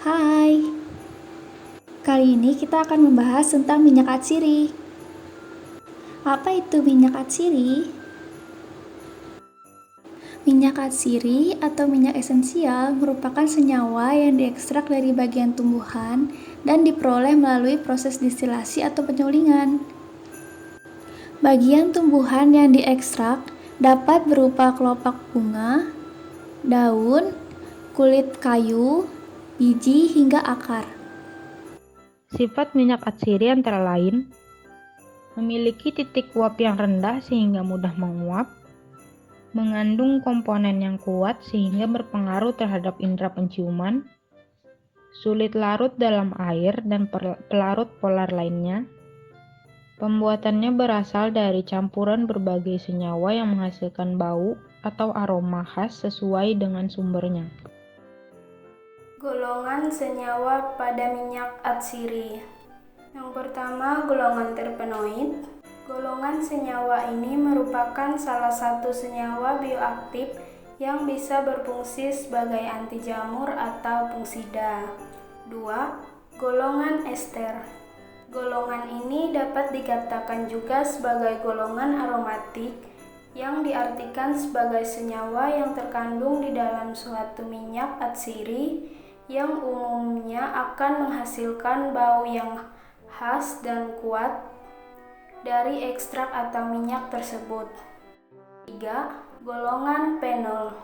Hai, kali ini kita akan membahas tentang minyak atsiri. Apa itu minyak atsiri? Minyak atsiri atau minyak esensial merupakan senyawa yang diekstrak dari bagian tumbuhan dan diperoleh melalui proses distilasi atau penyulingan. Bagian tumbuhan yang diekstrak dapat berupa kelopak bunga, daun, kulit kayu, biji, hingga akar. Sifat minyak atsiri antara lain memiliki titik uap yang rendah sehingga mudah menguap, mengandung komponen yang kuat sehingga berpengaruh terhadap indera penciuman, sulit larut dalam air dan pelarut polar lainnya. Pembuatannya berasal dari campuran berbagai senyawa yang menghasilkan bau atau aroma khas sesuai dengan sumbernya. Golongan senyawa pada minyak atsiri. Yang pertama, golongan terpenoid. Golongan senyawa ini merupakan salah satu senyawa bioaktif yang bisa berfungsi sebagai anti jamur atau fungisida. 2. Golongan ester. Golongan ini dapat dikatakan juga sebagai golongan aromatik yang diartikan sebagai senyawa yang terkandung di dalam suatu minyak atsiri yang umumnya akan menghasilkan bau yang khas dan kuat dari ekstrak atau minyak tersebut. 3. Golongan fenol.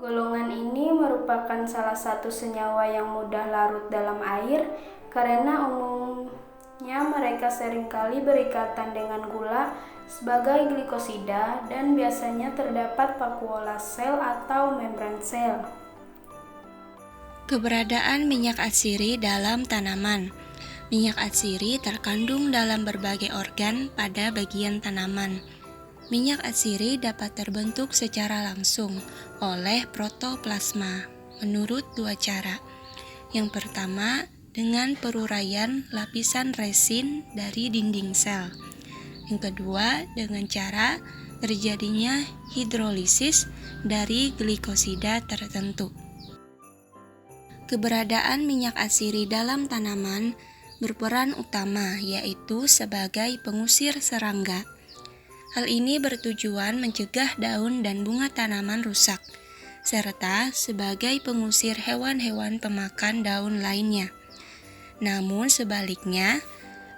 Golongan ini merupakan salah satu senyawa yang mudah larut dalam air karena umumnya mereka seringkali berikatan dengan gula sebagai glikosida dan biasanya terdapat vakuola sel atau membran sel. Keberadaan minyak atsiri dalam tanaman. Minyak atsiri terkandung dalam berbagai organ pada bagian tanaman. Minyak atsiri dapat terbentuk secara langsung oleh protoplasma menurut dua cara. Yang pertama, dengan peruraian lapisan resin dari dinding sel. Yang kedua, dengan cara terjadinya hidrolisis dari glikosida tertentu. Keberadaan minyak atsiri dalam tanaman berperan utama, yaitu sebagai pengusir serangga. Hal ini bertujuan mencegah daun dan bunga tanaman rusak, serta sebagai pengusir hewan-hewan pemakan daun lainnya. Namun sebaliknya,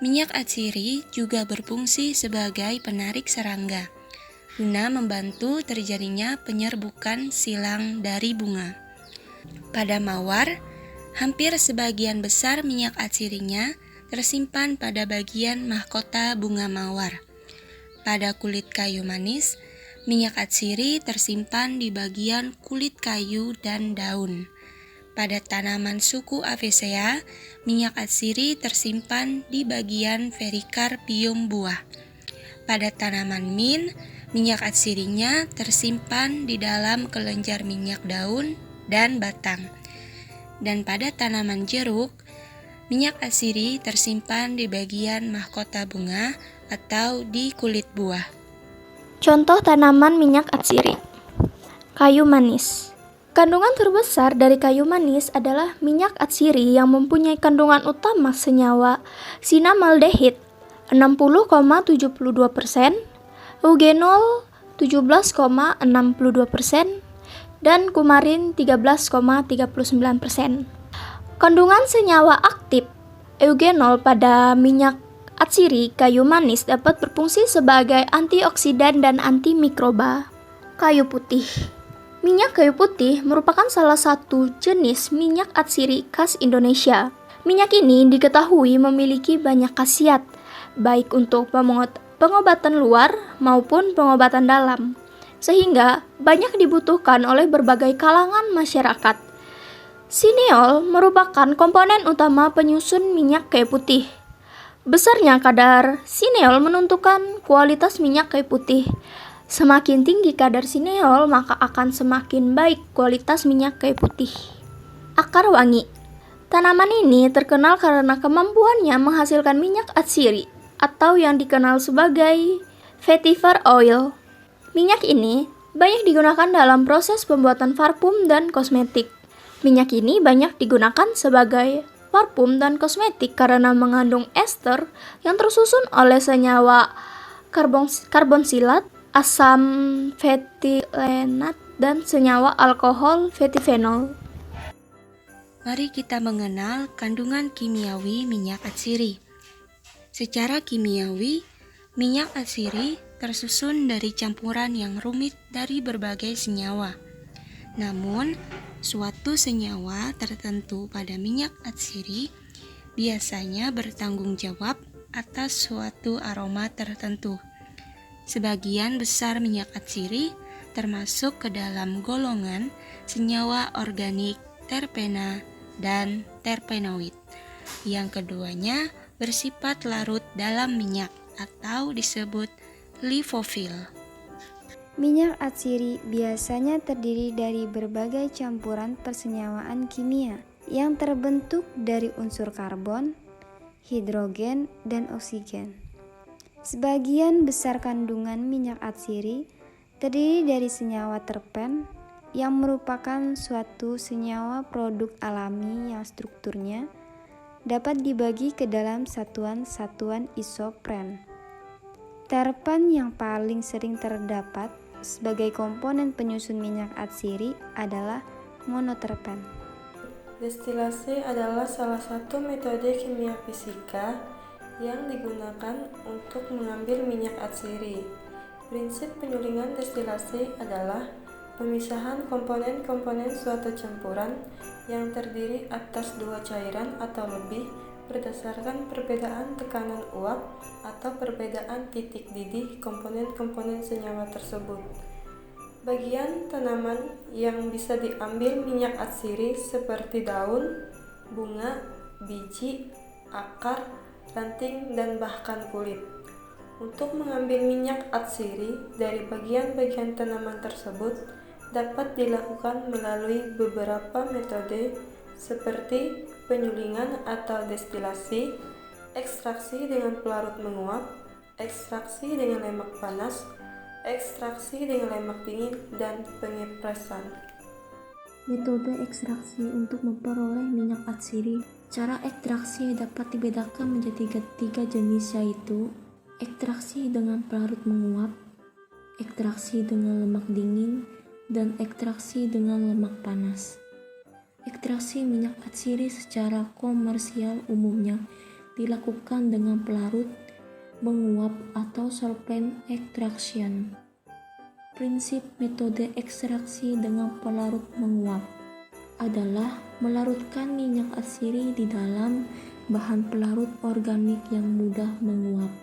minyak atsiri juga berfungsi sebagai penarik serangga, guna membantu terjadinya penyerbukan silang dari bunga. Pada mawar, hampir sebagian besar minyak atsirinya tersimpan pada bagian mahkota bunga mawar. Pada kulit kayu manis, minyak atsiri tersimpan di bagian kulit kayu dan daun. Pada tanaman suku Aviceae, minyak atsiri tersimpan di bagian perikarpium buah. Pada tanaman mint, minyak atsirinya tersimpan di dalam kelenjar minyak daun dan batang. Dan pada tanaman jeruk, minyak atsiri tersimpan di bagian mahkota bunga atau di kulit buah. Contoh tanaman minyak atsiri. Kayu manis. Kandungan terbesar dari kayu manis adalah minyak atsiri yang mempunyai kandungan utama senyawa sinamaldehid 60,72%, eugenol 17,62%, dan kumarin 13,39%. Kandungan senyawa aktif eugenol pada minyak atsiri kayu manis dapat berfungsi sebagai antioksidan dan antimikroba. Kayu putih. Minyak kayu putih merupakan salah satu jenis minyak atsiri khas Indonesia. Minyak ini diketahui memiliki banyak khasiat, baik untuk pengobatan luar maupun pengobatan dalam, sehingga banyak dibutuhkan oleh berbagai kalangan masyarakat. Sineol merupakan komponen utama penyusun minyak kayu putih. Besarnya kadar sineol menentukan kualitas minyak kayu putih. Semakin tinggi kadar sineol, maka akan semakin baik kualitas minyak kayu putih. Akar wangi. Tanaman ini terkenal karena kemampuannya menghasilkan minyak atsiri atau yang dikenal sebagai vetiver oil. Minyak ini banyak digunakan dalam proses pembuatan parfum dan kosmetik. Minyak ini banyak digunakan sebagai parfum dan kosmetik karena mengandung ester yang tersusun oleh senyawa karbonsilat, asam fetilenat, dan senyawa alkohol fetifenol. Mari kita mengenal kandungan kimiawi minyak atsiri. Secara kimiawi, minyak atsiri tersusun dari campuran yang rumit dari berbagai senyawa. Namun, suatu senyawa tertentu pada minyak atsiri biasanya bertanggung jawab atas suatu aroma tertentu. Sebagian besar minyak atsiri termasuk ke dalam golongan senyawa organik terpena dan terpenoid. Yang keduanya bersifat larut dalam minyak atau disebut lipofil. Minyak atsiri biasanya terdiri dari berbagai campuran persenyawaan kimia yang terbentuk dari unsur karbon, hidrogen, dan oksigen. Sebagian besar kandungan minyak atsiri terdiri dari senyawa terpen yang merupakan suatu senyawa produk alami yang strukturnya dapat dibagi ke dalam satuan-satuan isopren. Terpen yang paling sering terdapat sebagai komponen penyusun minyak atsiri adalah monoterpen. Destilasi adalah salah satu metode kimia fisika yang digunakan untuk mengambil minyak atsiri. Prinsip penyulingan destilasi adalah pemisahan komponen-komponen suatu campuran yang terdiri atas dua cairan atau lebih berdasarkan perbedaan tekanan uap atau perbedaan titik didih komponen-komponen senyawa tersebut. Bagian tanaman yang bisa diambil minyak atsiri seperti daun, bunga, biji, akar, ranting, dan bahkan kulit. Untuk mengambil minyak atsiri dari bagian-bagian tanaman tersebut dapat dilakukan melalui beberapa metode seperti penyulingan atau destilasi, ekstraksi dengan pelarut menguap, ekstraksi dengan lemak panas, ekstraksi dengan lemak dingin, dan pengepresan. Metode ekstraksi untuk memperoleh minyak atsiri. Cara ekstraksi dapat dibedakan menjadi tiga jenis, yaitu ekstraksi dengan pelarut menguap, ekstraksi dengan lemak dingin, dan ekstraksi dengan lemak panas. Ekstraksi minyak atsiri secara komersial umumnya dilakukan dengan pelarut menguap atau solvent extraction. Prinsip metode ekstraksi dengan pelarut menguap adalah melarutkan minyak atsiri di dalam bahan pelarut organik yang mudah menguap.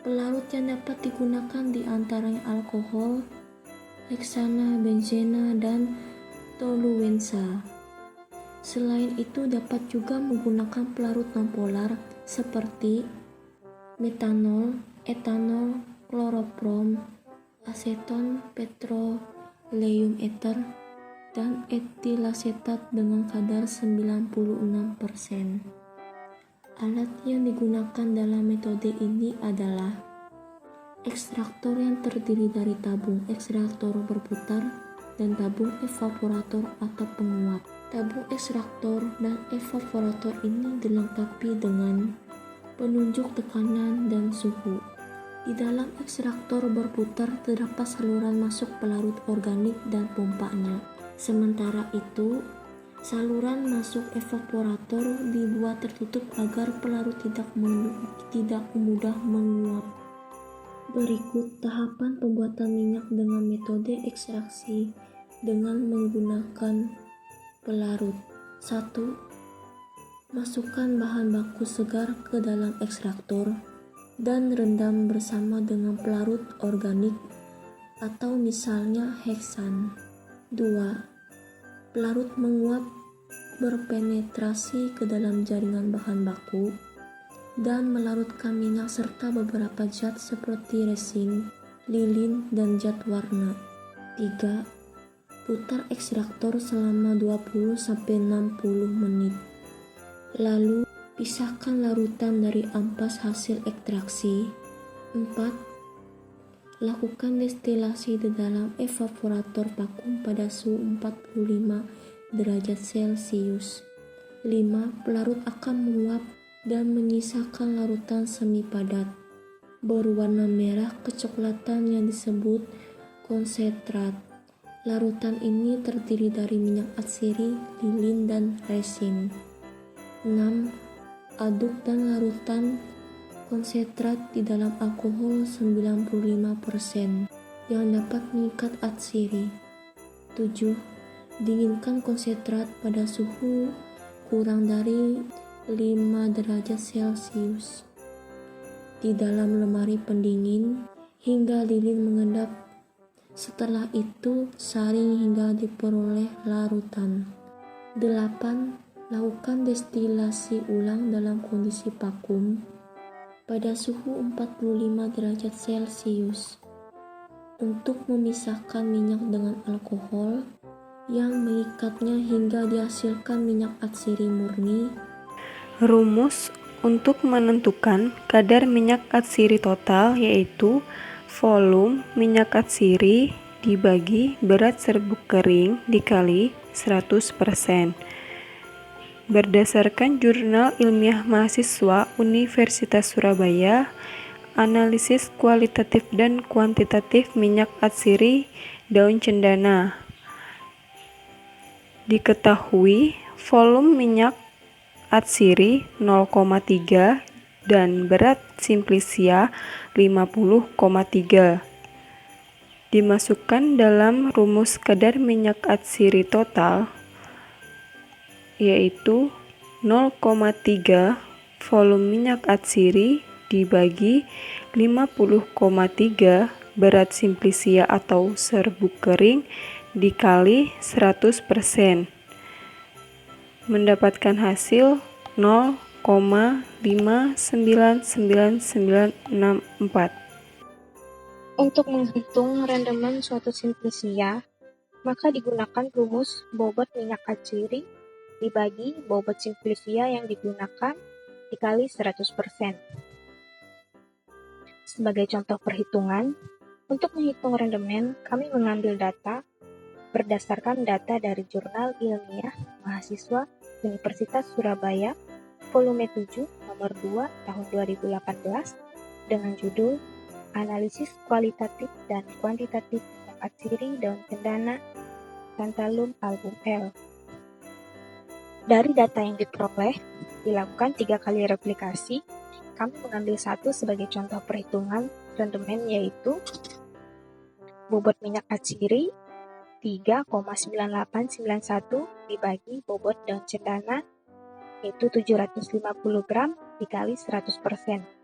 Pelarut yang dapat digunakan di antaranya alkohol, heksana, benzena, dan toluensa. Selain itu dapat juga menggunakan pelarut nonpolar seperti metanol, etanol, kloroprom, aseton, petroleum ether, dan etilasetat dengan kadar 96%. Alat yang digunakan dalam metode ini adalah ekstraktor yang terdiri dari tabung ekstraktor berputar dan tabung evaporator atau penguap. Tabung ekstraktor dan evaporator ini dilengkapi dengan penunjuk tekanan dan suhu. Di dalam ekstraktor berputar terdapat saluran masuk pelarut organik dan pompanya. Sementara itu, saluran masuk evaporator dibuat tertutup agar pelarut tidak mudah menguap. Berikut tahapan pembuatan minyak dengan metode ekstraksi dengan menggunakan pelarut. 1. Masukkan bahan baku segar ke dalam ekstraktor dan rendam bersama dengan pelarut organik atau misalnya heksan. 2. Pelarut menguap berpenetrasi ke dalam jaringan bahan baku dan melarutkan minyak serta beberapa zat seperti resin, lilin, dan zat warna. 3. Putar ekstraktor selama 20-60 menit. Lalu, pisahkan larutan dari ampas hasil ekstraksi. 4. Lakukan destilasi di dalam evaporator vakum pada suhu 45 derajat Celcius. 5. Pelarut akan menguap dan menyisakan larutan semi padat berwarna merah kecoklatan yang disebut konsentrat. Larutan ini terdiri dari minyak atsiri, lilin, dan resin. 6. Aduk dan larutan konsentrat di dalam alkohol 95% yang dapat mengikat atsiri. 7. Dinginkan konsentrat pada suhu kurang dari 5 derajat Celcius di dalam lemari pendingin hingga lilin mengendap. Setelah itu, saring hingga diperoleh larutan. 8. Lakukan destilasi ulang dalam kondisi vakum pada suhu 45 derajat Celcius untuk memisahkan minyak dengan alkohol yang mengikatnya hingga dihasilkan minyak atsiri murni. Rumus untuk menentukan kadar minyak atsiri total yaitu volume minyak atsiri dibagi berat serbuk kering dikali 100%. Berdasarkan Jurnal Ilmiah Mahasiswa Universitas Surabaya, analisis kualitatif dan kuantitatif minyak atsiri daun cendana. Diketahui volume minyak atsiri 0,3 dan berat simplicia 50,3. Dimasukkan dalam rumus kadar minyak atsiri total yaitu 0,3 volume minyak atsiri dibagi 50,3 berat simplicia atau serbuk kering dikali 100%. Mendapatkan hasil 0,59994. Untuk menghitung rendemen suatu simplicia, maka digunakan rumus bobot minyak atsiri dibagi bobot simplicia yang digunakan dikali 100%. Sebagai contoh perhitungan, untuk menghitung rendemen, kami mengambil data berdasarkan data dari Jurnal Ilmiah Mahasiswa Universitas Surabaya, volume 7, nomor 2, tahun 2018, dengan judul Analisis Kualitatif dan Kuantitatif Minyak Atsiri Daun Cendana Tantalum Album L. Dari data yang diperoleh, dilakukan 3 kali replikasi. Kami mengambil satu sebagai contoh perhitungan rendemen yaitu bobot minyak atsiri 3,9891 dibagi bobot daun cendana yaitu 750 gram dikali 100%.